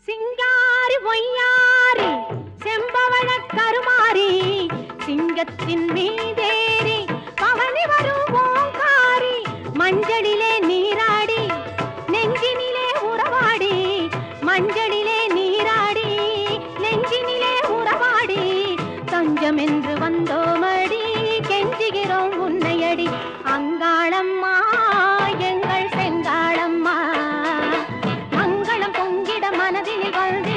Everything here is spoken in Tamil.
சிங்காரி பொய்யாரி செம்பவள கருமாரி சிங்கத்தின் மீதேறி பவனி வரும் ஓங்காரி மஞ்சளிலே நீராடி நெஞ்சினிலே உறவாடி மஞ்சளிலே நீராடி நெஞ்சினிலே உறவாடி தஞ்சம் என்று வந்தோமடி கெஞ்சுகிறோம் உன்னையடி அங்காளம்மா எங்கள் செங்காளம்மா மங்களம் பொங்கிட மனதில் வந்து